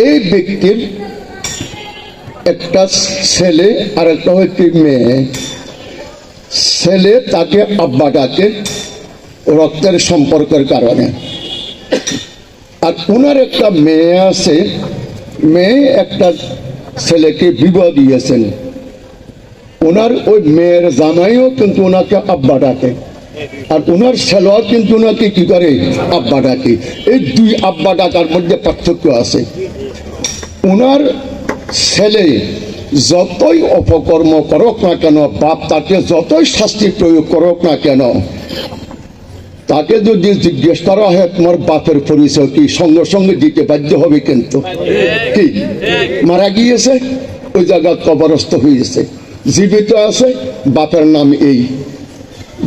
এই ব্যক্তির একটা ছেলে আর একটা হচ্ছে মেয়ে। ছেলে তাকে আব্বা ডাকে রক্তের সম্পর্কের কারণে, আর ওনার একটা মেয়ে আছে, মেয়ে একটা ছেলেকে বিবাহ দিয়েছেন। ওনার ওই মেয়ের জামাইও কিন্তু ওনাকে আব্বা ডাকে, আর ওনার ছেলেও কিন্তু ওনাকে কি করে আব্বা ডাকে। এই দুই আব্বা ডাকার মধ্যে পার্থক্য আছে। ওনার ছেলে যতই অপকর্ম করুক না কেন, বাপ তাকে যতই শাস্তি প্রয়োগ করুক না কেন, তাকে যদি জিজ্ঞেস করা হয় তোমার বাপের পরিচয় কি, সঙ্গে সঙ্গে দিতে বাধ্য হবে। কিন্তু কি মারা গিয়েছে, ওই জায়গা কবরস্থ হয়েছে, জীবিত আছে, বাপের নাম এই।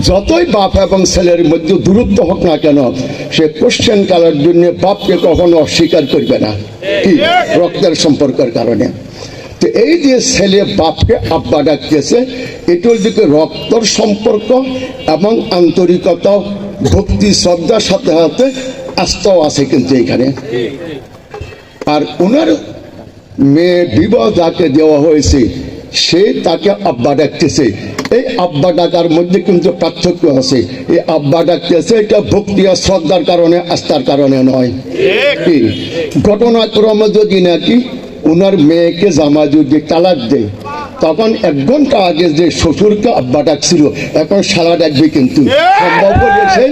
যতই বাপ এবং ছেলের মধ্যে দূরত্ব হোক না কেন, সে কোশ্চেন কালের জন্য বাপকে কখনো অস্বীকার করবে না, কি রক্তের সম্পর্কের কারণে। তো এই যে ছেলে বাপকে আব্বা ডাকতেছে, এটার দিকে রক্তর সম্পর্ক এবং আন্তরিকতা, ভক্তি, শ্রদ্ধার সাথে সাথে আস্থাও আছে কিন্তু এখানে। আর ওনার মেয়ে বিবাহ যাকে দেওয়া হয়েছে, সে তাকে আব্বা ডাকতেছে। এই আব্বা ডাকার মধ্যে কিন্তু পার্থক্য আছে। এই আব্বা ডাকতেছে এটা ভক্তি আর শ্রদ্ধার কারণে, আস্থার কারণে নয়। কি ঘটনাক্রমে যদি নাকি ওনার মেয়েকে জামা যদি তালাক দেয়, তখন 1 ঘন্টা আগে যে শ্বশুরকে আব্বা ডাকছিল, এখন শালা ডাকবে। কিন্তু সম্ভব হলে সে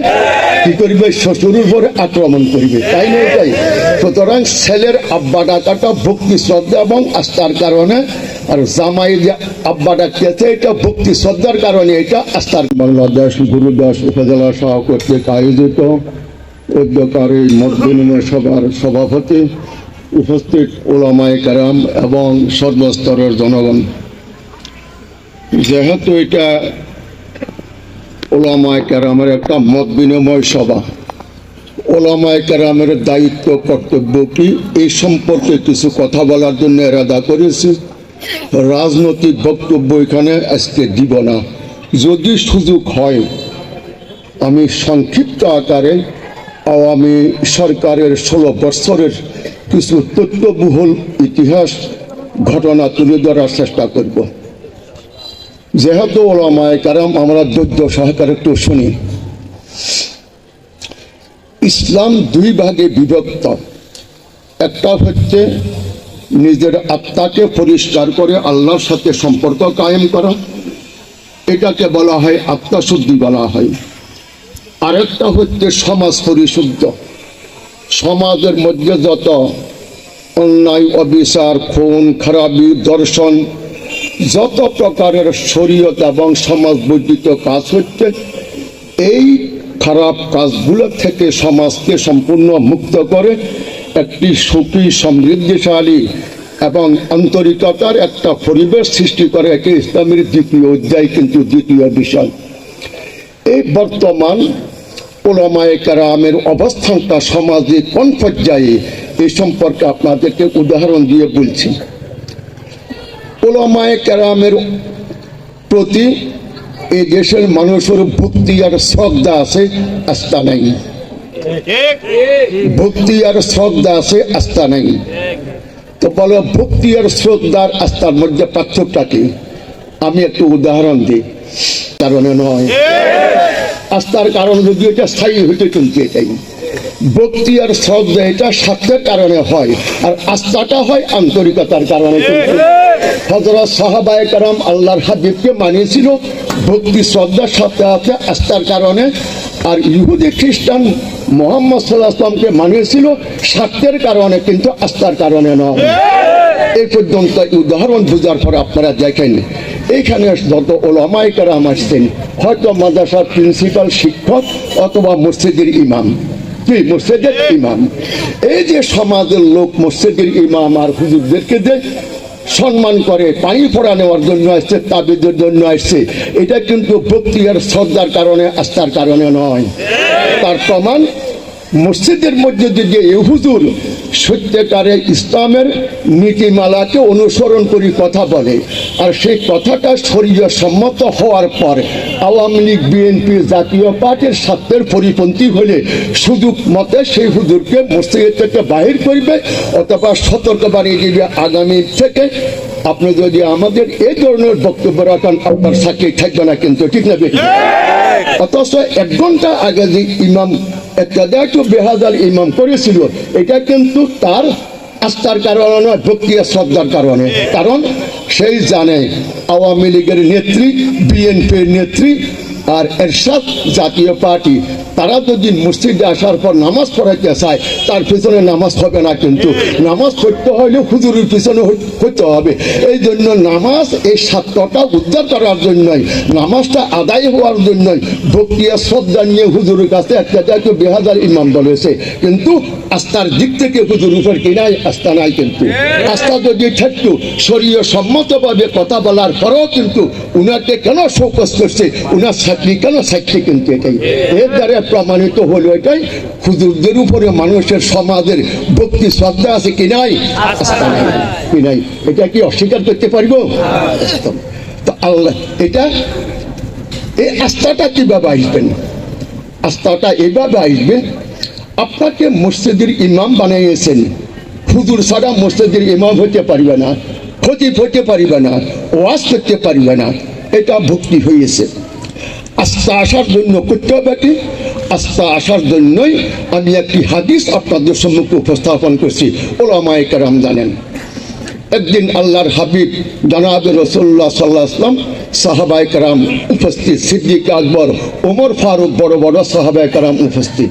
কি করবে, শ্বশুরের উপরে আক্রমণ করবে, তাই নয়? তাই সুতরাং ছেলের আব্বা ডাকাটা ভক্তি, শ্রদ্ধা এবং আস্থার কারণে, আর জামাই যে আব্বা ডাকতেছে এটা ভক্তি, শ্রদ্ধার কারণে, এটা আস্থার। বাংলাদেশ গুরুদাস উপজেলা সহ কর্তৃক আয়োজিত উদ্যোগকার এই মত বিনিময় সভার সভাপতি, উপস্থিত ওলামায়ে কেরাম এবং সর্বস্তরের জনগণ, যেহেতু এটা ওলামায়ে কেরামের একটা মত বিনিময় সভা, ওলামায়ে কেরামের দায়িত্ব, কর্তব্য কি, এই সম্পর্কে কিছু কথা বলার জন্য এরাদা করেছি। রাজনৈতিক বক্তব্য এখানে আজকে দিব না। যদি সুযোগ হয়, আমি সংক্ষিপ্ত আকারে আওয়ামী সরকারের 16 বছরের কিছু তথ্যবহুল ইতিহাস ঘটনা তুলে ধরার চেষ্টা করব। যেহেতু ওলামায়ে কেরাম, আমরা ধৈর্য সহকারে একটু শুনি। ইসলাম 2 ভাগে বিভক্ত। একটা হচ্ছে নিজের আত্মাকে পরিষ্কার করে আল্লাহর সাথে সম্পর্ক কায়েম করা, এটাকে বলা হয় আত্মাশুদ্ধি বলা হয়। আরেকটা হচ্ছে সমাজ পরিশুদ্ধ। সমাজের মধ্যে যত অন্যায়, অবিচার, খুন, খারাপি, দর্শন, যত প্রকারের শরীয়ত এবং সমাজ বর্জিত কাজ হচ্ছে, এই খারাপ কাজগুলো থেকে সমাজকে সম্পূর্ণ মুক্ত করে একটি সুখী, সমৃদ্ধিশালী এবং আন্তরিকতার একটা পরিবেশ সৃষ্টি করে, এটি ইসলামের 2য় অধ্যায়, কিন্তু 2য় বিষয়। এই বর্তমান ওলামায়ে কেরামের অবস্থানটা সমাজে কোন পর্যায়ে, এই সম্পর্কে আপনাদেরকে উদাহরণ দিয়ে বলছি। ওলামায়ে কেরামের প্রতি এই দেশের মানুষের ভক্তি আর শ্রদ্ধা আছে, আস্থা নাই। ভক্তি আর শ্রদ্ধা আছে, আস্থা নাই। তো বলো, ভক্তি আর শ্রদ্ধার আস্থার মধ্যে পার্থক্যটা কি? আমি একটু উদাহরণ দিই। কারণে নয়, আস্থার কারণ যদি এটা স্থায়ী হইতে চলছে, এটাই ভক্তি আর শ্রদ্ধা, এটা স্বার্থের কারণে হয়, আর আস্থাটা হয় আন্তরিকতার কারণে। হযরত সাহাবায়ে কেরাম আল্লাহর হাবিবকে মানিয়েছিল ভক্তি, শ্রদ্ধার সাথে আছে আস্থার কারণে, আর ইহুদি খ্রিস্টান মুহাম্মদ সাল্লাল্লাহু আলাইহি ওয়াসাল্লামকে মানিয়েছিল স্বার্থের কারণে, কিন্তু আস্থার কারণে নয়। এই পর্যন্ত উদাহরণ বোঝার পর আপনারা দেখেন, এইখানে যত ওলামায়ে কেরাম আসছেন, হয়তো মাদ্রাসার প্রিন্সিপাল শিক্ষক অথবা মসজিদের ইমাম, কি মসজিদের ইমাম। এই যে সমাজের লোক মসজিদের ইমাম আর হুজুরদেরকে যে সম্মান করে, পানি পড়া নেওয়ার জন্য আসছে, তাবিজের জন্য আসছে, এটা কিন্তু ভক্তি আর শ্রদ্ধার কারণে, আস্থার কারণে নয়। তার প্রমাণ মসজিদের মধ্যে যদি এই হুজুর সত্যিকারে ইসলামের নীতিমালাকে অনুসরণ করে কথা বলে, আর সেই কথাটা শরীয় সম্মত হওয়ার পর আওয়ামী লীগ, বিএনপি, জাতীয় পার্টির স্বার্থের পরিপন্থী হলে সুযোগ মতে সেই হুজুরকে মসজিদ থেকে বাহির করবে অথবা সতর্কবাণী দিবে আগামী থেকে আপনি যদি আমাদের এই ধরনের বক্তব্য রাখেন আপনার চাকরি থাকবে না, কিন্তু ঠিক না বেশি। অথচ 1 ঘন্টা আগে যে ইমাম একটা বেহাজার ইমাম করেছিল, এটা কিন্তু তার আস্থার কারণে নয়, ভক্তি আর শ্রদ্ধার কারণে। কারণ সেই জানে আওয়ামী লীগের নেত্রী, বিএনপির নেত্রী আর এরশাদ জাতীয় পার্টি, তারা যদি মসজিদে আসার পর নামাজ পড়াইতে চায় তার পিছনে নামাজ হবে না, কিন্তু নামাজ পড়তে হলে হুজুরের পিছনে হতে হবে। এই জন্য নামাজ এই স্বার্থটা উদ্ধার করার জন্যই, নামাজটা আদায় হওয়ার জন্যই ভক্তি আর শ্রদ্ধা নিয়ে হুজুরের কাছে একটা বেহাজার ইমাম বলেছে, কিন্তু আস্থার দিক থেকে হুজুর উপর কি নাই? আস্থা নাই। কিন্তু আস্থা যদি থাকতো শরীয় সম্মতভাবে কথা বলার পরেও কিন্তু উনাকে কেন শোকস করছে, উনার ছাত্রী কেন সাক্ষী, কিন্তু এটাই এর দ্বারা প্রমাণিত হলো এটাই হুজুরদের উপরে মানুষের সমাজের ভক্তি শ্রদ্ধা আছে কি নাই? আস্থা নাই কি নাই? এটা কি অস্বীকার করতে পারবো? তো আল্লাহ এটা এই আস্থাটা কিভাবে আসবেন? আস্থাটা এইভাবে আসবেন, আপনাকে মসজিদের ইমাম বানিয়েছেন, হুজুর ছাড়া মসজিদের ইমাম হতে পারবে না, খতিব হতে পারবে না, ওয়াজ করতে পারবে না, এটা ভক্তি হয়েছে। আস্থা আসার জন্য করতে হবে কি? আস্থা আসার জন্যই আমি একটি হাদিস আপনাদের সম্মুখে উপস্থাপন করছি। ওলামায়ে কেরাম জানেন, একদিন আল্লাহর হাবিব জনাব রাসূলুল্লাহ সাল্লাল্লাহু আলাইহি ওয়াসাল্লাম, সাহাবায়ে কেরাম উপস্থিত, সিদ্দিক আকবর, ওমর ফারুক, বড় বড় সাহাবায়ে কেরাম উপস্থিত।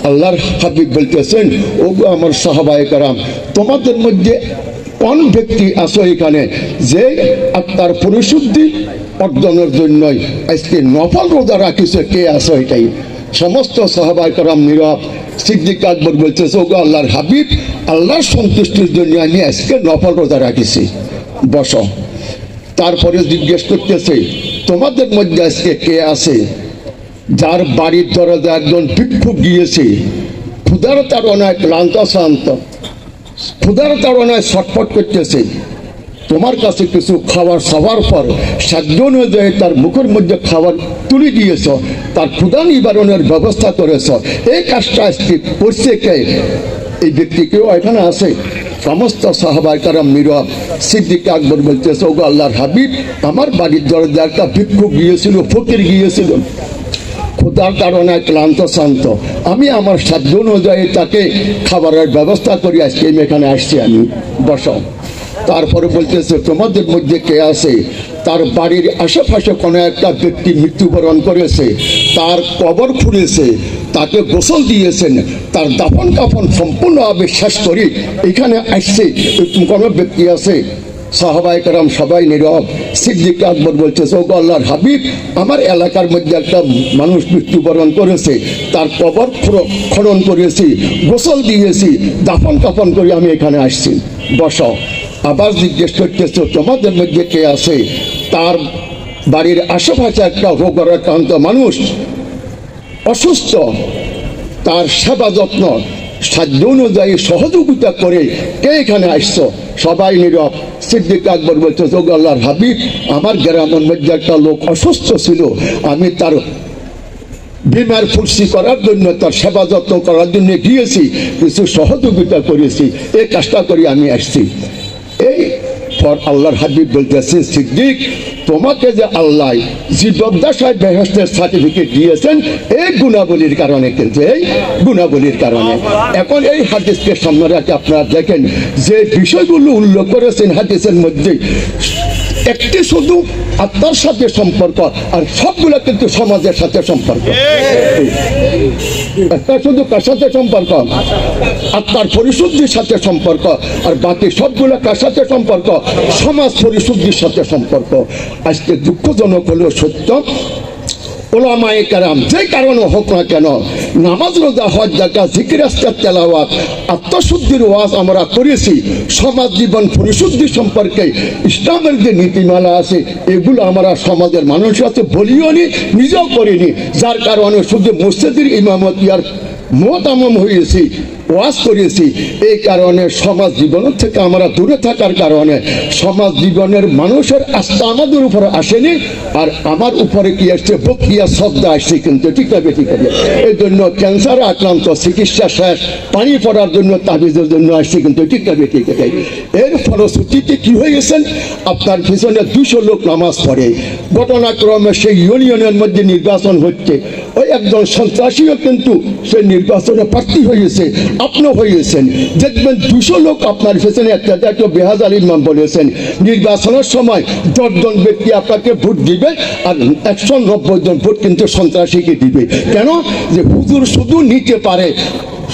আল্লাহর হাবিব বলতেছেন, ওগো আমার সাহাবায়ে কেরাম, তোমাদের মধ্যে কোন ব্যক্তি আছো এখানে যে আত্মার পরিশুদ্ধি অর্জনের জন্যই আজকে নফল রোজা রাখিছে? কে আছো? এটাই সমস্ত সাহাবায়ে কেরাম নীরব। সিদ্দিক আকবর বলতেছে, ওগো আল্লাহর হাবিব, আল্লাহর সন্তুষ্টির জন্য আমি আজকে নফল রোজা রাখিছি, বসো। তারপরে জিজ্ঞেস করতেছে, তোমাদের মধ্যে আজকে কে আছে যার বাড়ির দরজা একজন ভিক্ষুক গিয়েছে, ক্ষুধার তাড়নায় ক্লান্ত শ্রান্ত, ক্ষুধার তাড়নায় ছটফট করতেছে, তোমার কাছে কিছু খাবার খাওয়ার পর সাধ্য অনুযায়ী তার মুখের মধ্যে খাবার তুলে দিয়েছ, তার ক্ষুধা নিবারণের ব্যবস্থা করেছ, এই কাজটা আজকে করছে কে? এই ব্যক্তি কেউ এখানে আছে? সমস্ত সাহাবায়ে কেরাম নীরব। সিদ্দিক আকবর বলতেছে, ওগো আল্লাহর হাবিব, আমার বাড়ির দরজা একটা ভিক্ষুক গিয়েছিল, ফকির গিয়েছিল, ক্ষুধার তাড়নায় ক্লান্ত শান্ত, আমি আমার সাধ্য অনুযায়ী তাকে খাবারের ব্যবস্থা করি, আজকে এখানে আসছি আমি, বসো। তারপরে বলতেছে, তোমাদের মধ্যে কে আছে তার বাড়ির আশেপাশে কোনো একটা ব্যক্তি মৃত্যুবরণ করেছে, তার কবর খুঁড়েছে, তাকে গোসল দিয়েছেন, তার দাফন কাফন সম্পূর্ণভাবে শেষ করি এখানে আসছে, কোনো ব্যক্তি আছে? সাহাবায়ে কেরাম সবাই নীরব। সিদ্দিক আকবর বলতেছে, ওগো আল্লাহর হাবিব, আমার এলাকার মধ্যে একটা মানুষ মৃত্যুবরণ করেছে, তার কবর খনন করেছি, গোসল দিয়েছি, দাফন কাফন করে আমি এখানে আসছি, বসো। আবার জিজ্ঞেস করতেছ, তোমাদের মধ্যে কে আছে তার বাড়ির আশেপাশে একটা রোগাক্রান্ত মানুষ অসুস্থ, তার সেবা যত্ন সাধ্য অনুযায়ী সহযোগিতা করে কে এখানে আসছো? সবাই নীরব। সিদ্দিক আকবর বলছে, ওগো আল্লাহর হাবিব, আমার গ্রামের মধ্যে একটা লোক অসুস্থ ছিল, আমি তার বিমার ফুর্সি করার জন্য, তার সেবা যত্ন করার জন্য গিয়েছি, কিছু সহযোগিতা করেছি, এই কাজটা করে আমি আসছি। এই পর আল্লাহর হাবিব বলতেছে, সিদ্দিক, তোমাকে যে আল্লাহ জীবদ্দশায় বেহেশতের সার্টিফিকেট দিয়েছেন এই গুণাবলীর কারণে, কিন্তু এই গুণাবলীর কারণে। এখন এই হাদিসকে সামনে রাখে আপনারা দেখেন যে বিষয়গুলো উল্লেখ করেছেন হাদিসের মধ্যে, একটি শুধু আত্মার সাথে সম্পর্ক, আর সবগুলো কিন্তু সমাজের সাথে সম্পর্ক। একটা শুধু কার সাথে সম্পর্ক? আত্মার পরিশুদ্ধির সাথে সম্পর্ক, আর বাকি সবগুলো কার সাথে সম্পর্ক? সমাজ পরিশুদ্ধির সাথে সম্পর্ক। আজকে দুঃখজনক হলেও সত্য, ওলামায়ে কেরাম যে কারণে হোক না কেন, নামাজ, রোজা, হজ, যাকাত, জিকির, আজকার, তেলাওয়াত, আত্মশুদ্ধির ওয়াজ আমরা করেছি, সমাজ জীবন পরিশুদ্ধি সম্পর্কে ইসলামের যে নীতিমালা আছে এগুলো আমরা সমাজের মানুষের কাছে বলিও নি, নিজেও করিনি, যার কারণে শুধু মসজিদের ইমামতি আর মোতামম হয়েছি, ওয়াজ করেছি। এই কারণে সমাজ জীবন থেকে আমরা দূরে থাকার কারণে সমাজ জীবনের মানুষের আস্থা আমাদের উপরে আসেনি, আর আমার উপরে কি আসছে, বক্রিয়া শ্রদ্ধা আসছে কিন্তু, ঠিক আছে ঠিক আছে। এই জন্য ক্যান্সারে আক্রান্ত, চিকিৎসা শেষ, পানি পড়ার জন্য তাবিজের জন্য আসছে কিন্তু, ঠিক আছে ঠিক আছে। এর ফলশ্রুতিতে কি হয়ে গেছেন, আপনার পিছনে 200 লোক নামাজ পড়ে। ঘটনাক্রমে সেই ইউনিয়নের মধ্যে নির্বাচন হচ্ছে, ওই একজন সন্ত্রাসীও কিন্তু সে নির্বাচনে প্রার্থী হয়েছে, আপনিও হয়েছেন। দেখবেন 200 লোক আপনার পেছনে একটা বেহাজ আলী ইমাম বলেছেন, নির্বাচনের সময় 10 জন ব্যক্তি আপনাকে ভোট দিবে, আর 190 জন ভোট কিন্তু সন্ত্রাসীকে দিবে। কেন? যে হুজুর শুধু নিতে পারে,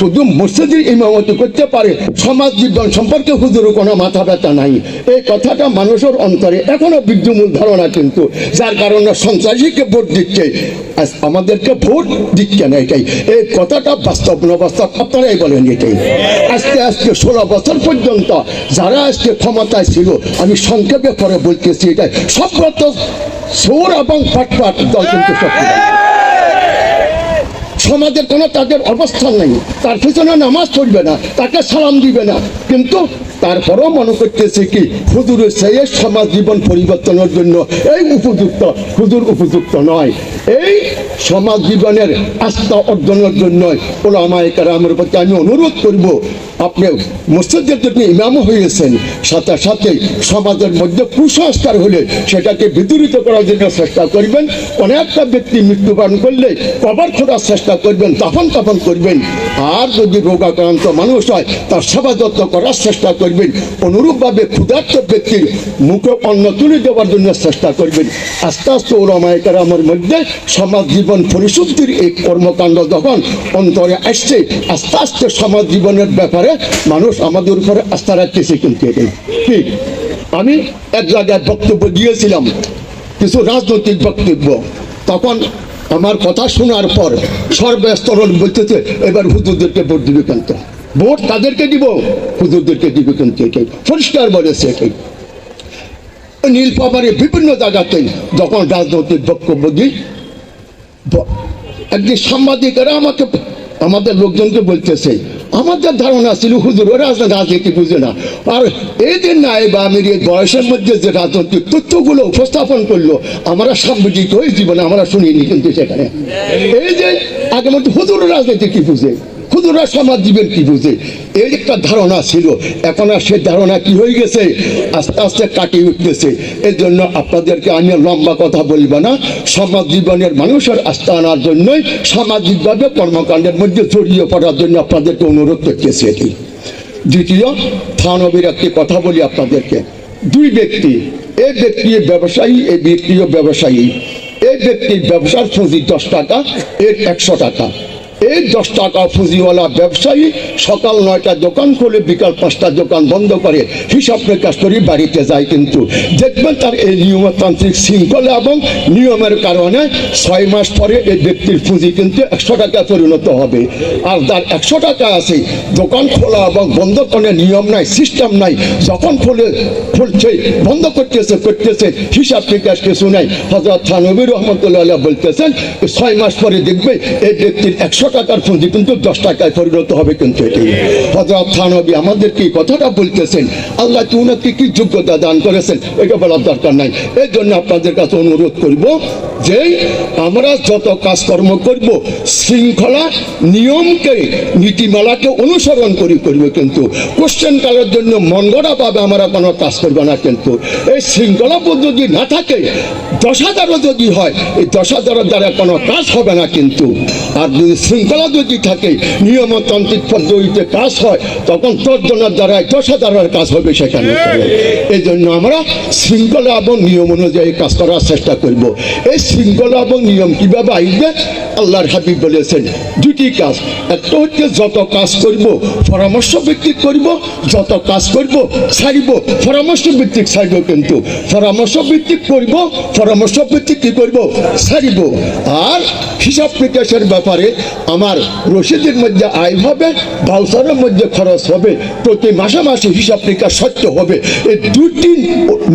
শুধু মসজিদের ইমামতি করতে পারে, সমাজ জীবন সম্পর্কে হুজুরের কোনো মাথা ব্যথা নাই। এই কথাটা মানুষের অন্তরে এখনো বিদ্যমূল ধারণা কিন্তু, যার কারণে সন্ত্রাসীকে ভোট দিচ্ছে, আমাদেরকে ভোট দিচ্ছে না। এটাই এই কথাটা বাস্তব না বাস্তব আপনারাই বলেন। এটাই আজকে 16 বছর পর্যন্ত যারা আজকে ক্ষমতায় ছিল, আমি সংক্ষেপে পরে বলতেছি, এটাই সব চোর এবং পাটপাট দল কিন্তু সমাজের কোনো তাদের অবস্থান নেই, তার পিছনে নামাজ পড়বে না, তাকে সালাম দিবে না, কিন্তু তারপরেও মনে করতেছে কি হুজুরের চেয়ে সমাজ জীবন পরিবর্তনের জন্য এই উপযুক্ত, হুজুর উপযুক্ত নয়। এই সমাজ জীবনের আস্থা অর্জনের জন্য ওলামায়ে কেরামের প্রতি আমি অনুরোধ করব, আপনি মসজিদের জন্য ইমাম হয়েছেন, সাথে সাথে সমাজের মধ্যে কুসংস্কার হলে সেটাকে বিদূরিত করার জন্য চেষ্টা করবেন। অনেকটা ব্যক্তি মৃত্যুবরণ করলে কবর খোঁড়ার চেষ্টা করবেন, দাফন কাফন করবেন। আর যদি রোগাক্রান্ত মানুষ হয় তার সেবা যত্ন করার চেষ্টা করবেন। অনুরূপভাবে ক্ষুধার্ত ব্যক্তির মুখে অন্ন তুলে দেওয়ার জন্য চেষ্টা করবেন। আস্তে আস্তে ওলামায়ে কেরামের মধ্যে সমাজ জীবন পরিশুদ্ধির এই কর্মকাণ্ড যখন অন্তরে আসছে, আস্তে আস্তে সমাজ জীবনের ব্যাপারে মানুষ আমাদের উপরে আস্থা রাখতেছে কিন্তু। ঠিক আমি এক জায়গায় বক্তব্য দিয়েছিলাম, কিছু রাজনৈতিক বক্তব্য, তখন আমার কথা শোনার পর সর্বস্তরণ বলতেছে এবার হুজুরদেরকে ভোট দিবে কিন্তু, ভোট তাদেরকে দিব, হুজুরদেরকে দিবে কিন্তু। এটাই পরিষ্কার বলেছে। এটাই নীলফামারীর বিভিন্ন জায়গাতে যখন রাজনৈতিক বক্তব্য দিই, একদিন সাংবাদিকেরা আমাকে, আমাদের লোকজনকে বলতেছে, আমাদের ধারণা ছিল হুজুর ওরা রাজনীতি বুঝে না। আর এই যে নায়েব আমির এই বয়সের মধ্যে যে রাজনৈতিক তথ্যগুলো উপস্থাপন করলো, আমরা সাংবাদিক হয়ে জীবনে আমরা শুনিনি কিন্তু সেখানে। এই যে আগে মধ্যে হুজুর রাজনীতি কি বুঝে, হুজুরা সমাজ জীবন কি বুঝে, এই একটা ধারণা ছিল। এখন আর সে ধারণা কি হয়ে গেছে, আস্তে আস্তে কাটিয়ে উঠতেছে। এই জন্য আপনাদেরকে আমি লম্বা কথা বলবো না, সমাজ জীবনের মানুষের আস্থা আনার জন্যই সামাজিকভাবে কর্মকাণ্ডের মধ্যে জড়িয়ে পড়ার জন্য আপনাদেরকে অনুরোধ করতেছি। এটি দ্বিতীয় থানবীর একটি কথা বলি আপনাদেরকে। 2 ব্যক্তি, এই ব্যক্তি ব্যবসায়ী, এই ব্যক্তিও ব্যবসায়ী। এই ব্যক্তির ব্যবসার পুঁজি 10 টাকা, এর 100 টাকা। এই 10 টাকা পুঁজিওয়ালা ব্যবসায়ী সকাল 9টায় দোকান খুলে বিকাল 5টায় দোকান বন্ধ করে হিসাব নিকাশ করে বাড়িতে যায়। কিন্তু দেখবেন তার এই নিয়মতান্ত্রিক শৃঙ্খলা এবং নিয়মের কারণে 6 মাস পরে এই ব্যক্তির পুঁজি কিন্তু 100 টাকা পরিণত হবে। আর যার 100 টাকা আছে, দোকান খোলা এবং বন্ধ করার নিয়ম নাই, সিস্টেম নাই, যখন খুলছে বন্ধ করতেছে হিসাব নিকাশ কিছু নাই। হযরত থানবী রহমতুল্লাহ আলাইহি বলতেছেন 6 মাস পরে দেখবে এই ব্যক্তির 100 টাকার পুঁজি কিন্তু 10 টাকায় পরিণত হবে কিন্তু। এটি হযরত থানবী আমাদেরকে এই কথাটা বলতেছেন, আল্লাহ কি উনাকে কি যোগ্যতা দান করেছেন এটা বলার দরকার নাই। এই জন্য আপনাদের কাছে অনুরোধ করব যে আমরা যত কাজকর্ম করব শৃঙ্খলা নিয়মকে নীতিমালাকে অনুসরণ করবে কিন্তু। কোশ্চেন কালের জন্য মন গড়া পাবে আমরা কোনো কাজ করবো না কিন্তু। এই শৃঙ্খলা যদি না থাকে, 10,000ও যদি হয়, এই 10,000-এর দ্বারা কোনো কাজ হবে না কিন্তু। আর যদি শৃঙ্খলা যদি থাকে, নিয়মতান্ত্রিক পদ্ধতিতে কাজ হয়, তখন 10 জনের দ্বারা 10,000-এর কাজ হবে সেখানে। এই জন্য আমরা শৃঙ্খলা এবং নিয়ম অনুযায়ী কাজ করার চেষ্টা করব। এই শৃঙ্খলা এবং নিয়ম কিভাবে আসবে, আল্লাহর হাবিব বলেছেন 2টি কাজ। একটা হচ্ছে যত কাজ করব পরামর্শ ভিত্তিক করব, যত কাজ করব ছাড়ব পরামর্শ ভিত্তিক ছাড়ব কিন্তু। পরামর্শ ভিত্তিক করব, পরামর্শ ভিত্তিক কি করব, ছাড়ব। আর হিসাব নিকাশের ব্যাপারে আমার রসিদের মধ্যে আয় হবে, বাউসারের মধ্যে খরচ হবে, প্রতি মাসে মাসে হিসাব নিকাশ সত্য হবে। এই 2টি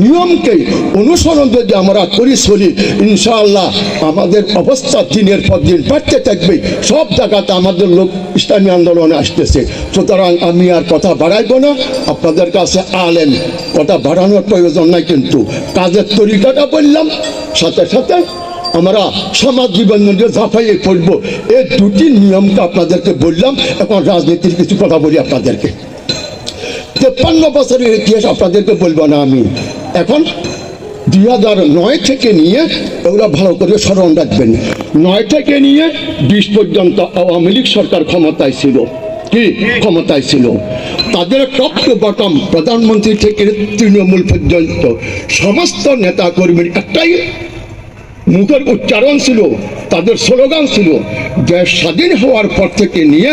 নিয়মকে অনুসরণ যদি আমরা করি চলি, ইনশাআল্লাহ আমাদের অবস্থা দিনের পর দিন বাড়তে থাকবে। সব জায়গায় এলাকাতে আমাদের লোক ইসলামী আন্দোলনে আসতেছে। সুতরাং আমি আর কথা বাড়াইবো না, আপনাদের কাছে আলেম, কথা বাড়ানোর প্রয়োজন নাই, কিন্তু কাজের তরিকাটা বললাম, সাথে সাথে আমরা সমাজ জীবন মধ্যে ঝাঁপাইয়ে পড়বো, এই দুটি নিয়মটা আপনাদেরকে বললাম। এখন রাজনীতির কিছু কথা বলি আপনাদেরকে। 53 বছরের ইতিহাস আপনাদেরকে বলবো না আমি। এখন 2009 থেকে নিয়ে, এগুলো ভালো করে স্মরণ রাখবেন, 9 থেকে নিয়ে 20 পর্যন্ত আওয়ামী লীগ সরকার ক্ষমতায় ছিল। কি ক্ষমতায় ছিল? তাদের টপ টু বটম, প্রধানমন্ত্রী থেকে তৃণমূল পর্যন্ত সমস্ত নেতা কর্মীর একটাই মুখের উচ্চারণ ছিল, তাদের স্লোগান ছিল, দেশ স্বাধীন হওয়ার পর থেকে নিয়ে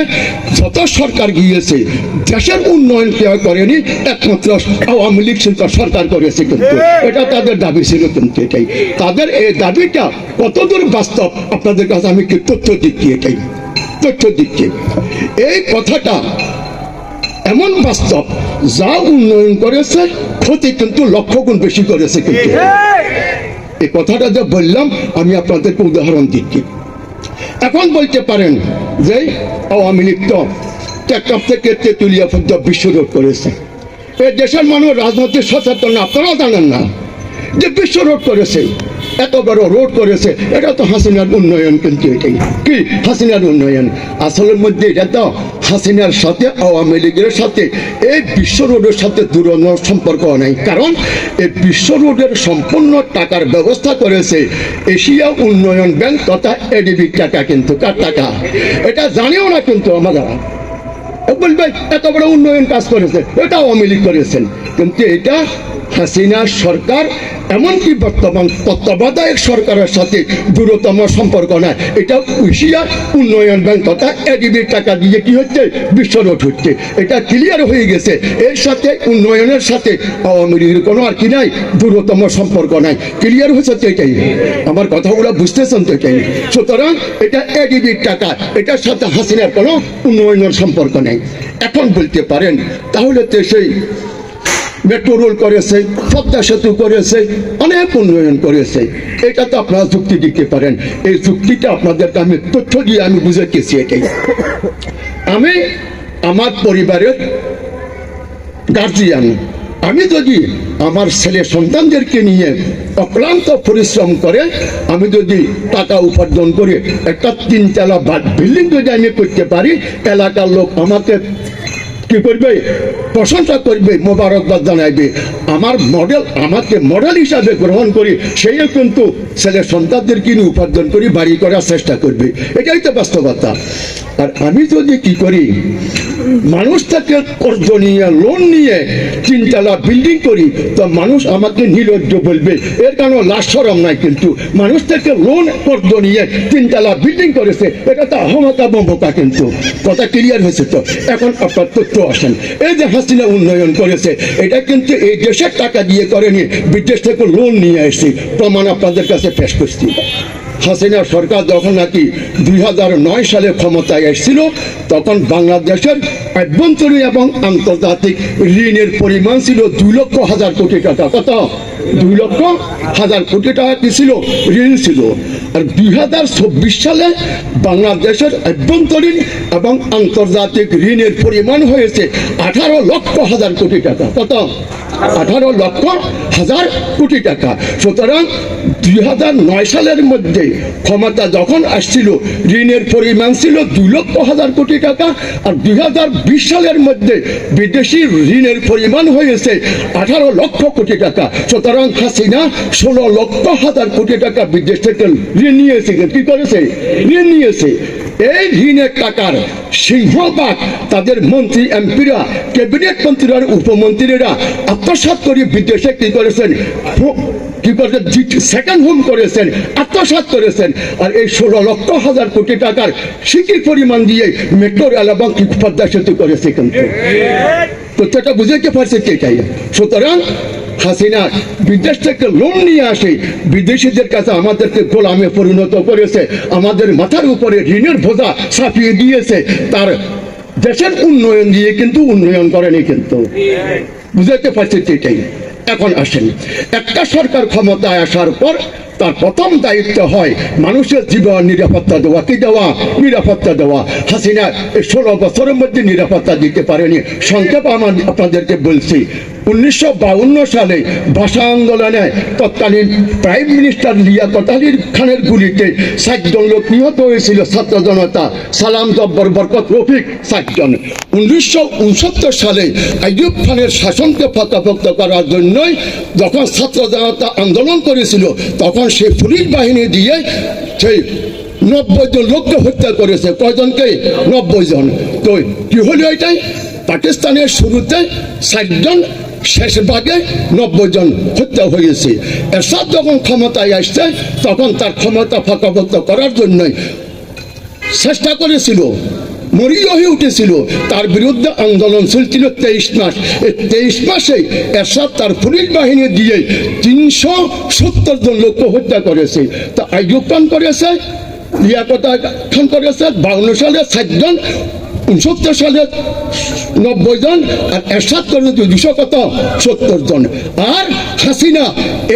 যত সরকার গিয়েছে দেশের উন্নয়ন কেউ করেনি, একমাত্র আওয়ামী লীগ সরকার করেছে। কিন্তু এটা তাদের দাবি ছিল। কিন্তু এটাই তাদের এই দাবিটা কতদূর বাস্তব আপনাদের কাছে আমি কি তথ্য দিচ্ছি, এটাই তথ্য দিচ্ছি। এই কথাটা এমন বাস্তব, যা উন্নয়ন করেছে ক্ষতি কিন্তু লক্ষ গুণ বেশি করেছে। কিন্তু এই কথাটা যে বললাম, আমি আপনাদেরকে উদাহরণ দিচ্ছি। এখন বলতে পারেন যে আওয়ামী লীগ তো টেকনাফ থেকে তেঁতুলিয়া পর্যন্ত বিশ্ব রোড করেছে। এই দেশের মানুষ রাজনৈতিক সচেতন, আপনারাও জানেন না যে বিশ্ব রোড করেছে, এত বড় রোড করেছে। এটা তো হাসিনার উন্নয়ন। কিন্তু এটাই কি হাসিনার উন্নয়ন? আসলের মধ্যে এটা তো হাসিনার সাথে আওয়ামী লীগের সাথে এই বিশ্ব রোডের সাথে দূরন্য সম্পর্ক নাই। কারণ এই বিশ্ব রোডের সম্পূর্ণ টাকার ব্যবস্থা করেছে এশিয়া উন্নয়ন ব্যাংক তথা এডিবি টাকা। কিন্তু কার টাকা এটা জানিও না। কিন্তু আমরা বলবে এত বড় উন্নয়ন কাজ করেছে, এটা আওয়ামী লীগ করেছেন। কিন্তু এটা হাসিনা সরকার, এমনকি বর্তমান তত্ত্বাবধায়ক সরকারের সাথে দূরতম সম্পর্ক নাই। এটা এশিয়া উন্নয়ন ব্যাংক তথা এডিবির টাকা দিয়ে কি হচ্ছে, বিশ্ব রোড হচ্ছে। এটা ক্লিয়ার হয়ে গেছে। এর সাথে উন্নয়নের সাথে আওয়ামী লীগের কোনো আর কি নাই, দূরতম সম্পর্ক নাই। ক্লিয়ার হয়েছে তো? এটাই আমার কথাগুলো বুঝতেছেন তো? এটাই। সুতরাং এটা এডিবির টাকা, এটার সাথে হাসিনার কোনো উন্নয়নের সম্পর্ক নেই। এখন বলতে পারেন তাহলে তো সেই মেট্রো রেল করেছে, পদ্মা সেতু করেছে, অনেক উন্নয়ন করেছে, এটা তো আপনারা যুক্তি দিতে পারেন। এই যুক্তিটা আপনাদেরকে আমি তথ্য দিয়ে আমি বুঝাইতেছি। এটাই আমি আমার পরিবারের গার্জিয়ান, আমি যদি আমার ছেলে সন্তানদেরকে নিয়ে অক্লান্ত পরিশ্রম করে আমি যদি টাকা উপার্জন করে একটা 3 তলা বিল্ডিং যদি আমি করতে পারি, এলাকার লোক আমাকে কি করবে, প্রশংসা করবে, মোবারকবাদ জানাইবে। আমার মডেল, আমাকে মডেল হিসাবে গ্রহণ করি, সেইও কিন্তু ছেলে সন্তানদের কিনে উপার্জন করি বাড়ি করার চেষ্টা করবে। এটাই তো বাস্তবতা। আর আমি যদি কি করি, মানুষ থেকে কর্জ নিয়ে লোন নিয়ে 3 তলা বিল্ডিং করি, তো মানুষ আমাকে নির্লজ্জ বলবে। এর কারণ লাজ শরম নাই। কিন্তু মানুষ থেকে লোন কর্জ নিয়ে 3 তলা বিল্ডিং করেছে, এটা তো আহমকা বম্বকা। কিন্তু কথা ক্লিয়ার হয়েছে তো? এখন আপনার তথ্য আসেন। এই যে হাসিনা উন্নয়ন করেছে, এটা কিন্তু এই দেশের টাকা দিয়ে করেনি, বিদেশ থেকে লোন নিয়ে এসেছি। প্রমাণ আপনাদের কাছে পেশ করছি। হাসিনা সরকার যখন নাকি 2009 সালে ক্ষমতায় এসেছিল, তখন বাংলাদেশের আভ্যন্তরীণ এবং আন্তর্জাতিক ঋণের পরিমাণ ছিল 2,00,000 কোটি টাকা। কত? 2,00,000 কোটি টাকা কি ছিল? ঋণ ছিল। আর 2024 সালে বাংলাদেশের আভ্যন্তরীণ এবং আন্তর্জাতিক ঋণের পরিমাণ হয়েছে 18,00,000 কোটি টাকা। কত? 18,00,000 কোটি টাকা। সুতরাং 2009 সালের মধ্যে ক্ষমতা যখন আসছিল, ঋণের পরিমাণ ছিল 2,00,000 কোটি টাকা। আর 2020 সালের মধ্যে বিদেশি ঋণের পরিমাণ হয়েছে 18,00,000 কোটি টাকা। সুতরাং হাসিনা 16,00,000 কোটি টাকা বিদেশ থেকে ঋণ নিয়েছে। কি করেছে? ঋণ নিয়েছে। এই ঋণের টাকার সিংহভাগ তাদের মন্ত্রী এমপিরা, ক্যাবিনেট মন্ত্রীরা, উপমন্ত্রীরা আত্মসাৎ করে বিদেশে কি করেছেন, কি করেছেন, সেকেন্ড হোম করেছেন, আত্মসাৎ করেছেন। আর এই 16,00,000 কোটি টাকার সিকির পরিমাণ দিয়ে মেট্রো রেল এবং পদ্মা সেতু করেছে। কিন্তু তথ্যটা বুঝাইতে পারছে এটাই। সুতরাং হাসিনা বিদেশ থেকে লোন নিয়ে আসে, বিদেশিদের কাছে আমাদেরকে গোলামে পরিণত করেছে, আমাদের মাথার উপরে ঋণের বোঝা চাপিয়ে দিয়েছে। তার দেশের উন্নয়ন দিয়ে কিন্তু উন্নয়ন করেনি। কিন্তু বুঝাইতে পারছে এটাই। এখন আসেন, একটা সরকার ক্ষমতায় আসার পর তার প্রথম দায়িত্ব হয় মানুষের জীবন নিরাপত্তা দেওয়া। কি দেওয়া? নিরাপত্তা দেওয়া। হাসিনা এই 16 বছরের মধ্যে নিরাপত্তা দিতে পারেনি। সংক্ষেপ আপনাদেরকে বলছি, 1952 সালে ভাষা আন্দোলনে তৎকালীন প্রাইম মিনিস্টার লিয়াকত আলী খানের গুলিতে 60 জন লোক নিহত হয়েছিল ছাত্র জনতা, সালাম জব্বর বরকত রফিক 60 জন। 1969 সালে আইয়ুব খানের শাসনকে পাকাপোক্ত করার জন্যই যখন ছাত্র জনতা আন্দোলন করেছিল, তখন সেই পুলিশ বাহিনী দিয়ে সেই 90 জন লোককে হত্যা করেছে। কয়জনকে? 90 জন। তো কি হলো এটাই? পাকিস্তানের শুরুতে 60 জন, শেষ ভাগে 90 জন হত্যা হয়েছে। এরশাদ যখন ক্ষমতায় আসছে, তখন তার ক্ষমতা পাকাপোক্ত করার জন্যই চেষ্টা করেছিল, মরিয়া হয়ে উঠেছিল। তার বিরুদ্ধে আন্দোলন চলছিল 23 মাস। এই 23 মাসে এরশাদ তার পুলিশ বাহিনী দিয়ে 370 জন লোককে হত্যা করেছে। তা আইয়ুব খান করেছে, লিয়াকত খান করেছে 52 সালে 60 জন, 69 সালে 90 জন, আর এরশাদ করেছে 270 জন। আর হাসিনা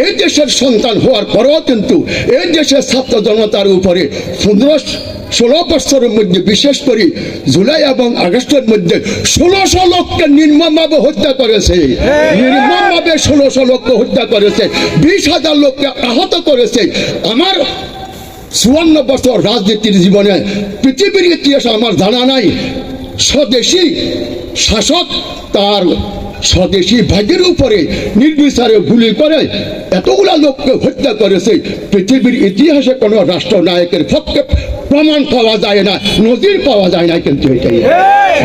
এই দেশের সন্তান হওয়ার পরেও কিন্তু এই দেশের ছাত্র জনতার উপরে 15-16 বছরের মধ্যে, বিশেষ করে জুলাই এবং আগস্টের মধ্যে 1600 লোককে নির্মমভাবে হত্যা করেছে। নির্মমভাবে 1600 লোককে হত্যা করেছে, 20,000 লোককে আহত করেছে। আমার 54 বছর রাজনীতির জীবনে পৃথিবীর ইতিহাস আমার জানা নাই স্বদেশী শাসক তার স্বদেশী ভাইদের উপরে নির্বিচারে গুলি করে এতগুলা লোককে হত্যা করেছে। পৃথিবীর ইতিহাসে কোনো রাষ্ট্রনায়কের পক্ষে প্রমাণ পাওয়া যায় না, নজির পাওয়া যায় না। কিন্তু এটাই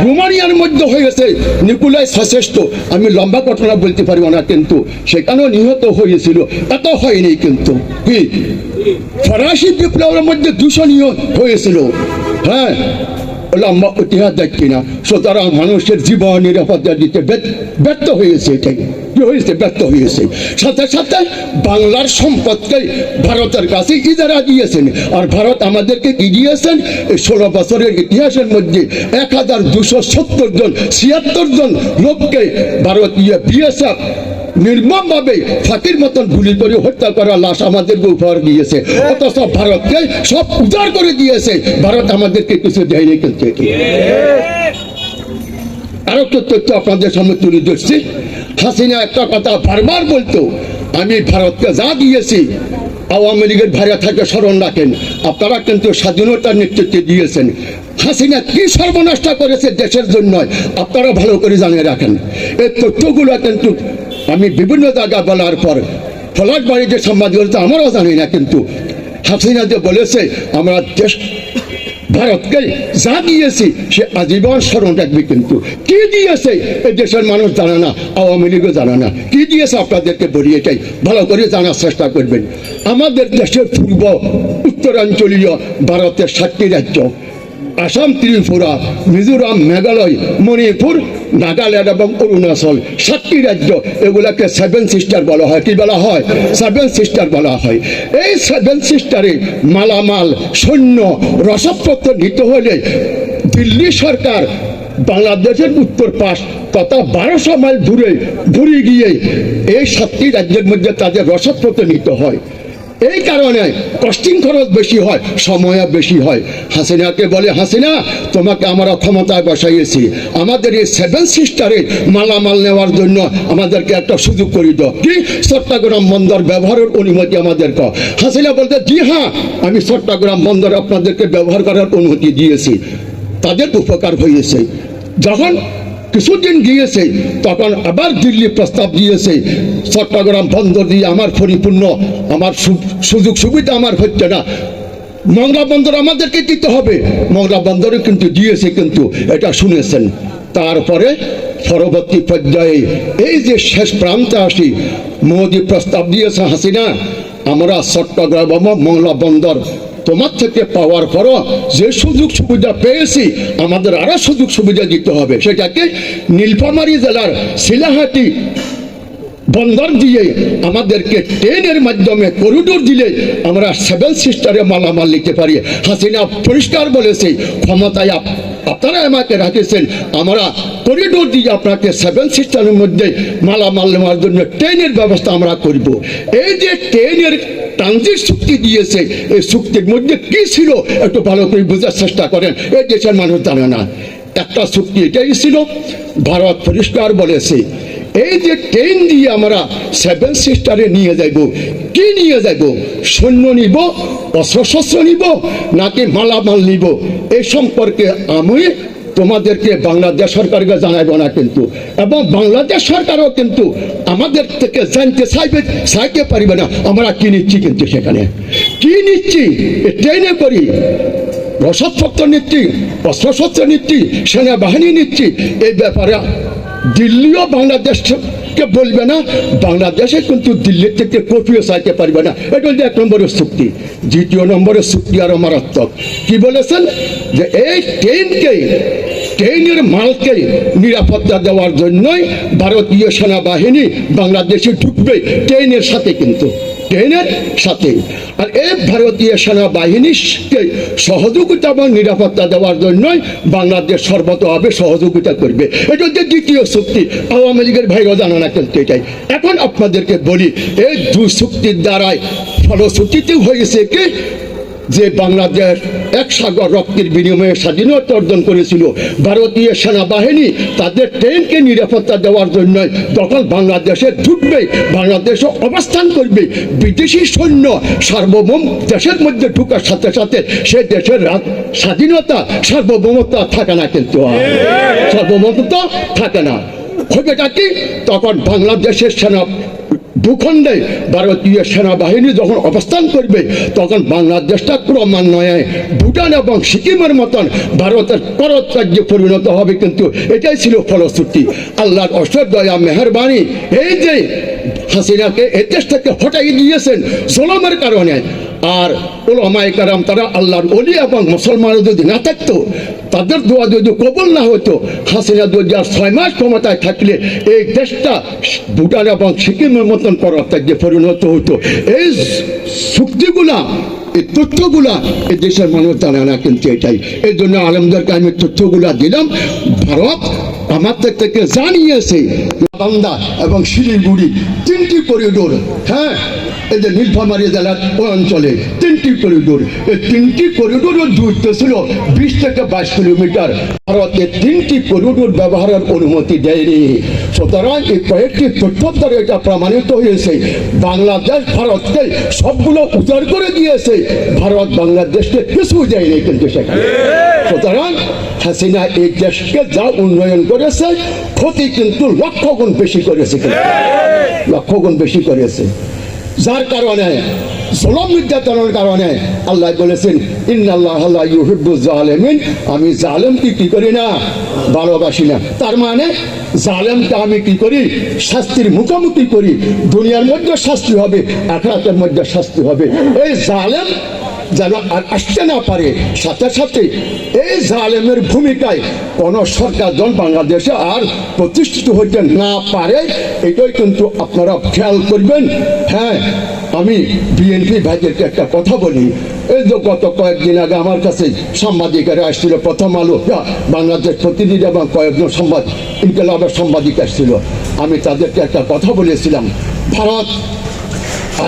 রোমানিয়ার মধ্যে হয়েছে নিকোলাই সাসেস্টো, আমি লম্বা ঘটনা বলতে পারবো না, কিন্তু সেখানেও নিহত হয়েছিল, এত হয়নি। কিন্তু কি ফরাসি বিপ্লবের মধ্যে 200 নিহত হয়েছিল। হ্যাঁ, লম্বা ইতিহাস দেখছি না। সুতরাং মানুষের জীবন নিরাপত্তা দিতে ব্যর্থ হয়েছে। এটাই কি হয়েছে? ব্যর্থ হয়েছে। সাথে সাথে বাংলার সম্পদকে ভারতের কাছে ইজারা দিয়েছেন। আর ভারত আমাদেরকে কি দিয়েছেন? এই 16 বছরের ইতিহাসের মধ্যে 1270 জন, 76 জন লোককে ভারতীয় বিএসএফ নির্মমভাবে ফাঁকির মতন গুলি করে হত্যা করা লাশ আমাদেরকে উপহার দিয়েছে। অথচ ভারতকে সব উজাড় করে দিয়েছে, ভারত আমাদেরকে কিছু দেয়নি। কিন্তু আরো একটা তথ্য আপনাদের সামনে তুলে ধরছি। হাসিনা একটা কথা বারবার বলতো, আমি ভারতকে যা দিয়েছি আওয়ামী লীগের ভাইরা থাকে স্মরণ রাখেন, আপনারা কিন্তু স্বাধীনতার নেতৃত্বে দিয়েছেন। হাসিনা কি সর্বনাশটা করেছে দেশের জন্য আপনারা ভালো করে জানিয়ে রাখেন। এই তথ্যগুলো কিন্তু আমি বিভিন্ন জায়গায় বলার পর ফলাট বাড়িতে সাংবাদিকতা আমরাও জানি না, কিন্তু হাসিনা যে বলেছে আমরা দেশ ভারতকে যা দিয়েছি সে আজীবন স্মরণ রাখবে। কিন্তু কি দিয়েছে এই দেশের মানুষ জানে না, আওয়ামী লীগও জানে না। কি দিয়েছে আপনাদেরকে বলি, এটাই ভালো করে জানার চেষ্টা করবেন। আমাদের দেশের পূর্ব উত্তরাঞ্চলীয় ভারতের 7টি রাজ্য, আসাম, ত্রিপুরা, মিজোরাম, মেঘালয়, মণিপুর, নাগাল্যান্ড এবং অরুণাচল, 7টি রাজ্য, এগুলাকে 7 সিস্টার বলা হয়। কি বলা হয়? 7 সিস্টার বলা হয়। এই 7 সিস্টারে মালামাল, সৈন্য, রসদপত্র নিতে হলে দিল্লি সরকার বাংলাদেশের উত্তর পাশ তথা 1200 মাইল দূরে গিয়ে এই 7টি রাজ্যের মধ্যে তাদের রসদপত্র নিতে হয়। এই কারণে কস্টিং খরচ বেশি হয়, সময় বেশি হয়। হাসিনাকে বলে, হাসিনা তোমাকে আমরা ক্ষমতায় বসাইয়েছি, আমাদের এই 7 সিস্টারে মালামাল নেওয়ার জন্য আমাদেরকে একটা সুযোগ করে দাও। কি? চট্টগ্রাম বন্দর ব্যবহারের অনুমতি আমাদেরকে। হাসিনা বলতে, জি হ্যাঁ, আমি চট্টগ্রাম বন্দর আপনাদেরকে ব্যবহার করার অনুমতি দিয়েছি। তাদের উপকার হয়েছে। যখন কিছুদিন গিয়েছে তখন আবার দিল্লি প্রস্তাব দিয়েছে চট্টগ্রাম বন্দর দিয়ে আমার পরিপূর্ণ, আমার সুযোগ সুবিধা আমার হচ্ছে না, মংলা বন্দর আমাদেরকে দিতে হবে। মংলা বন্দরে কিন্তু দিয়েছে, কিন্তু এটা শুনেছেন। তারপরে পরবর্তী পর্যায়ে এই যে শেষ প্রান্তে আসি, মোদি প্রস্তাব দিয়েছে, হাসিনা আমরা চট্টগ্রাম এবং মংলা বন্দর তোমার থেকে পাওয়ার পরও যে সুযোগ সুবিধা পেয়েছি আমাদের আরো সুযোগ সুবিধা দিতে হবে। সেটাকে নীলফামারী জেলার শিলাহাটি বন্দর দিয়ে আমাদেরকে ট্রেনের মাধ্যমে করিডোর দিলে আমরা 7 সিস্টারে মালামাল নিতে পারি। হাসিনা পরিষ্কার বলেছে, ক্ষমতায় আপনারা আমাকে রাখেছেন, আমরা করিডোর দিয়ে আপনাকে 7 সিস্টারের মধ্যে মালামাল নেওয়ার জন্য ট্রেনের ব্যবস্থা আমরা করব। এই যে ট্রেনের ট্রানজিট চুক্তি দিয়েছে, এই চুক্তির মধ্যে কি ছিল একটু ভালো করে বোঝার চেষ্টা করেন, এই দেশের মানুষ জানে না। একটা চুক্তি এটাই ছিল, ভারত পরিষ্কার বলেছে এই যে ট্রেন দিয়ে আমরা 7 সিস্টারে নিয়ে যাইব, কি নিয়ে যাইব? সৈন্য নিব, অস্ত্রশস্ত্র নিব, নাকি মালামাল নিব? এই সম্পর্কে আমি তোমাদেরকে বাংলাদেশ সরকারকে জানাবো না কিন্তু, এবং বাংলাদেশ সরকারও কিন্তু আমাদের থেকে জানতে চাইতে পারবে না আমরা কি নিচ্ছি। কিন্তু সেখানে কি নিচ্ছি? ট্রেনে করি, রসদপত্র নিচ্ছি, অস্ত্রশস্ত্র নিচ্ছি, সেনাবাহিনী নিচ্ছি। এই ব্যাপারে দিল্লিও বাংলাদেশকে বলবে না, বাংলাদেশে কিন্তু দিল্লির থেকে কপিও চাইতে পারবে না। এটা হচ্ছে 1 নম্বরের চুক্তি। 2 নম্বরের চুক্তি আরো মারাত্মক। কি বলেছেন? যে এই ট্রেনের মালকে নিরাপত্তা দেওয়ার জন্যই ভারতীয় সেনাবাহিনী বাংলাদেশে ঢুকবে ট্রেনের সাথে, কিন্তু ট্রেনের সাথে। আর এই ভারতীয় সেনাবাহিনীকে সহযোগিতা এবং নিরাপত্তা দেওয়ার জন্যই বাংলাদেশ সর্বতভাবে সহযোগিতা করবে। এটা হচ্ছে 2 চুক্তি। আওয়ামী লীগের ভাইরা জানা না কিন্তু এটাই। এখন আপনাদেরকে বলি, এই 2 চুক্তির দ্বারাই ফলশ্রুতিতে হয়েছে কি, যে বাংলাদেশ 1 সাগর রক্তের বিনিময়ে স্বাধীনতা অর্জন করেছিল। ভারতীয় সেনাবাহিনী তাদের ট্রেনকে নিরাপত্তা দেওয়ার জন্য যখন বাংলাদেশে ঢুকবে, বাংলাদেশে অবস্থান করবে, বিদেশি সৈন্য সার্বভৌম দেশের মধ্যে ঢুকার সাথে সাথে সে দেশের স্বাধীনতা সার্বভৌমত্ব থাকে না, কিন্তু সার্বভৌমত্ব থাকে না। হবেটা কি? তখন বাংলাদেশের সেনা ভূখণ্ডে ভারতীয় সেনাবাহিনী যখন অবস্থান করবে, তখন বাংলাদেশটা ক্রমান্বয়ে ভুটান এবং সিকিমের মতন ভারতের পরত রাজ্যে পরিণত হবে। কিন্তু এটাই ছিল ফলশ্রুতি। আল্লাহর অশেষ দয়া মেহেরবানি, এই যে হাসিনাকে এই দেশ থেকে হটাই দিয়েছেন জুলুমের কারণে। আর উলামায়ে কেরাম তারা আল্লাহর ওলি এবং মুসলমান যদি না থাকতো, তাদের দোয়া যদি কবুল না হতো, হাসিনা 2006 মাস ক্ষমতায় থাকলে এই দেশটা ভুটান এবং সিকিমের মতন পররাজ্যে পরিণত হতো। এই চুক্তিগুলা, এই তথ্যগুলা এই দেশের মানুষ জানে না, কিন্তু এটাই। এই জন্য আলমদেরকে আমি তথ্যগুলা দিলাম। ভারত আমাদের থেকে জানিয়েছে বান্দা এবং শিলিগুড়ি 3টি করিডোর, হ্যাঁ, এই যে নীলফামারী জেলার ওই অঞ্চলে 3টি করিডোর, এই 3টি করিডোরের দূরত্ব ছিল 20 থেকে 22 কিলোমিটার। ভারতের 3টি করিডোর ব্যবহারের অনুমতি দেয়নি। সুতরাং এই কয়েকটি তথ্যের দ্বারা এটা প্রমাণিত হয়েছে, বাংলাদেশ ভারতকে সবগুলো উজাড় করে দিয়েছে, ভারত বাংলাদেশকে কিছু দেয়নি কিন্তু সেখানে। সুতরাং হাসিনা এই দেশকে যা উন্নয়ন করেছে, ক্ষতি কিন্তু 1,00,000 গুণ বেশি করেছে, 1,00,000 গুণ বেশি করেছে। যার কারণে জুলুম নির্যাতনের কারণে আল্লাহ বলেছেন, ইন্নাল্লাহা লা ইউহিব্বুজ জালিমিন, আমি জালেমকে কি করি না, ভালোবাসি না। তার মানে জালেমকে আমি কি করি, শাস্তির মুখোমুখি করি। দুনিয়ার মধ্যে শাস্তি হবে, আখিরাতের মধ্যে শাস্তি হবে। এই জালেম যেন আর আসতে না পারে, সাথে সাথে এই জালেমের ভূমিকায় কোন সরকার যেন বাংলাদেশে আর প্রতিষ্ঠিত হইতে না পারে, এটাই কিন্তু আপনারা খেয়াল করবেন। হ্যাঁ, আমি বিএনপি ভাইদেরকে একটা কথা বলি। এই যে গত কয়েকদিন আগে আমার কাছে সাংবাদিকেরা আসছিল, প্রথম আলো, বাংলাদেশ প্রতিনিধি এবং কয়েকজন ইনকিলাবের সাংবাদিক আসছিল। আমি তাদেরকে একটা কথা বলেছিলাম, ভারত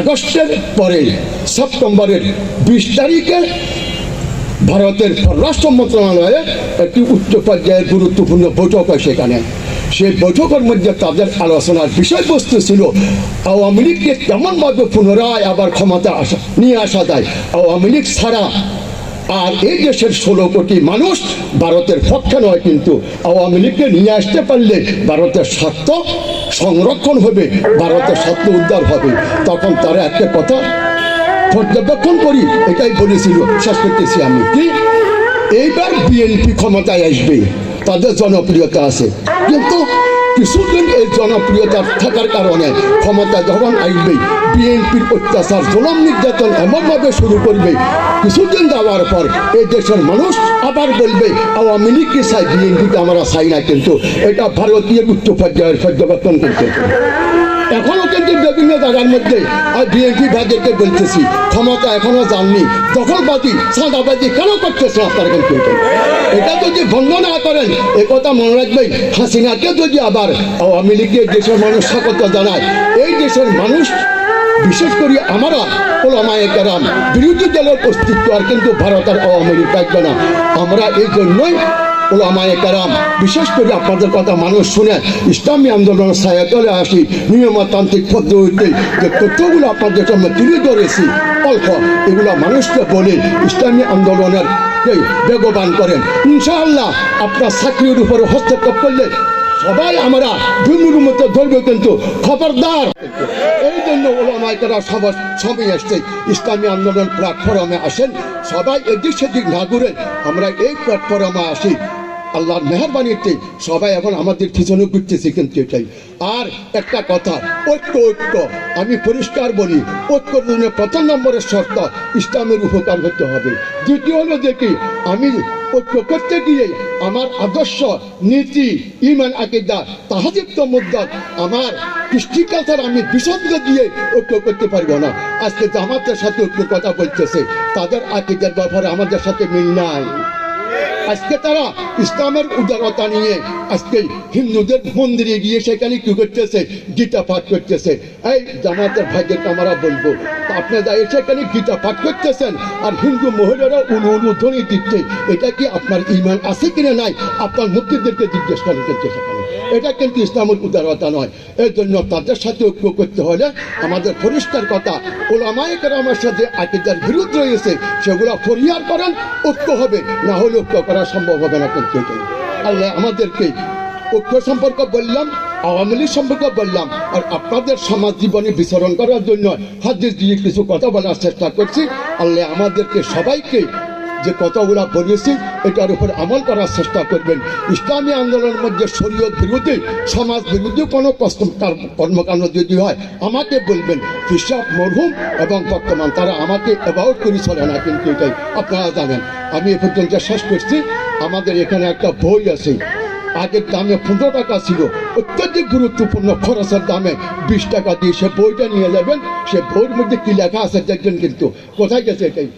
আগস্টের পরে সেপ্টেম্বরের 20 তারিখে ভারতের পররাষ্ট্র মন্ত্রণালয়ে একটি উচ্চ পর্যায়ের গুরুত্বপূর্ণ বৈঠক হয়। সেখানে সেই বৈঠকের মধ্যে তাদের আলোচনার বিষয়বস্তু ছিল আওয়ামী লীগকে কেমনভাবে পুনরায় আবার ক্ষমতা নিয়ে আসা যায়। আওয়ামী লীগ ছাড়া আর এই দেশের 16 কোটি মানুষ ভারতের পক্ষে নয়, কিন্তু আওয়ামী লীগকে নিয়ে আসতে পারলে ভারতের স্বার্থ সংরক্ষণ হবে, ভারতের স্বার্থ উদ্ধার হবে। তখন তারা একটা কথা পর্যবেক্ষণ করি, এটাই বলেছিল, শেষ করতেছি আমি, কি এইবার বিএনপি ক্ষমতায় আসবে, তাদের জনপ্রিয়তা আছে, কিন্তু কিছুদিন এই জনপ্রিয়তা থাকার কারণে ক্ষমতা যখন আসবে, বিএনপির অত্যাচার জুলুম নির্যাতন এমনভাবে শুরু করবে, কিছুদিন যাওয়ার পর এই দেশের মানুষ আবার বলবে আওয়ামী লীগকে চাই, বিএনপিকে আমরা চাই না। কিন্তু এটা ভারতীয় উচ্চ পর্যায়ের পর্যবেক্ষণ করতে। এখনো কিন্তু বিভিন্ন জায়গার মধ্যে আর বিএনপি ভাইদেরকে বলতেছি ক্ষমতা এখনো যাননি, দখলবাজি সাদাবাজি কেন করতেছে আপনারা? কিন্তু এটা যদি বন্ধ না করেন, একথা মনে রাখবেন, হাসিনাকে যদি আবার আওয়ামী লীগের দেশের মানুষ স্বাগত জানায়, এই দেশের মানুষ বিশেষ করে আমরা ওলামায়ে কেরাম বিরোধী দলের অস্তিত্ব আর কিন্তু ভারতের আওয়ামী লীগ থাকবে না। আমরা এই জন্যই ওলামায়ে কেরাম বিশেষ করে আপনাদের কথা মানুষ শুনে ইসলামী আন্দোলনের ছায়াতলে আসি, নিয়মতান্ত্রিক পদ্ধতিতে যে তথ্যগুলো আপনাদের সামনে তুলে ধরেছি অল্প, এগুলো মানুষকে বলে ইসলামী আন্দোলনের বেগবান করেন। ইনশাআল্লাহ আপনার চাকরির উপরে হস্তক্ষেপ করলে সবাই আমরা ধর্মের মতো ধরবে, কিন্তু খবরদার। এই জন্য ওলামায়ে কেরাম সবাই আসছে ইসলামী আন্দোলন প্ল্যাটফর্মে আসেন, সবাই এদিক সেদিক না ঘুরে আমরা এই প্ল্যাটফর্মে আসি। আল্লাহর মেহরবানিতে সবাই এখন আমাদের পিছনে ঘুরতেছি, কিন্তু এটাই। আর একটা কথা, ঐক্য আমি পরিষ্কার বলি, ঐক্যর জন্য প্রথম নম্বরের শর্ত ইসলামের উপকার হতে হবে। দ্বিতীয় হলো দেখি আমি ঐক্য করতে গিয়ে আমার আদর্শ নীতি ইমান আকীদা তাহজিব মুদ্দাত আমার কৃষ্টি কালচার আমি বিসর্গ দিয়ে ঐক্য করতে পারবো না। আজকে জামাতের সাথে ঐক্যের কথা বলতেছে, তাদের আকীদার ব্যাপারে আমাদের সাথে মিল নাই। আজকে তারা ইসলামের উদারতা নিয়ে আজকে হিন্দুদের মন্দিরে গিয়ে সেখানে কি করতেছে, গীতা পাঠ করতেছে। এই জামাতের ভাইদেরকে আমরা বলবো, আপনারা সেখানে গীতা পাঠ করতেছেন আর হিন্দু মহিলারা উলুধ্বনি দিচ্ছে, এটা কি আপনার ইমান আছে কিনা নাই আপনার মুক্তিদেরকে জিজ্ঞেস করেন, কিন্তু সেখানে এটা কিন্তু ইসলামের উদারতা নয়। এই জন্য তাদের সাথে ঐক্য করতে হলে আমাদের পরিষ্কার কথা, ওলামায়ে কেরামের সাথে আকীদার বিরোধ রয়েছে সেগুলো পরিহার করেন, ঐক্য হবে, না হলে ঐক্য করা সম্ভব হবে না। কিন্তু আল্লাহ আমাদেরকে ঐক্য সম্পর্ক বললাম, আওয়ামী লীগ সম্পর্কে বললাম, আর আপনাদের সমাজ জীবনে বিচরণ করার জন্য হাদিস দিয়ে কিছু কথা বলার চেষ্টা করছি। আল্লাহ আমাদেরকে সবাইকে যে কথাগুলো বলেছি এটার উপর আমল করার চেষ্টা করবেন। ইসলামী আন্দোলনের মধ্যে শরীয়ত বিরোধী সমাজ বিরোধী কোনো কর্মকাণ্ড যদি হয় আমাকে বলবেন। ফিসাব মরহুম এবং বর্তমান তারা আমাকে অ্যাবাউট করে চলে না, কিন্তু এটাই আপনারা জানেন। আমি এ পর্যন্ত শেষ করছি। আমাদের এখানে একটা বই আছে, আগের দামে 15 টাকা ছিল, অত্যধিক গুরুত্বপূর্ণ, খরচের দামে 20 টাকা দিয়ে সে বইটা নিয়ে যাবেন। সে বইয়ের মধ্যে কি লেখা আছে দেখবেন, কিন্তু কোথায় গেছে এটাই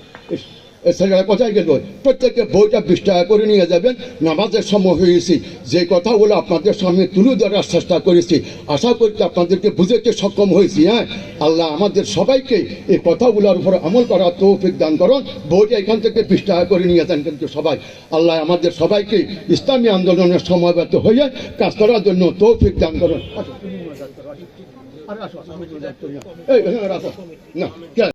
ছেলেরা কোথায় গেল, প্রত্যেকে বইটা 20 টাকা করে নিয়ে যাবেন। নামাজের সময় হয়েছি, যে কথাগুলো আপনাদের সামনে তুলে ধরার চেষ্টা করেছি, আশা করতে আপনাদেরকে বুঝাতে সক্ষম হয়েছি। হ্যাঁ, আল্লাহ আমাদের সবাইকে এই কথাগুলোর উপর আমল করার তৌফিক দান করুন। বইটা এখান থেকে 20 টাকা করে নিয়ে যান, কিন্তু সবাই আল্লাহ আমাদের সবাইকে ইসলামী আন্দোলনের সমবেত হয়ে কাজ করার জন্য তৌফিক দান করুন। না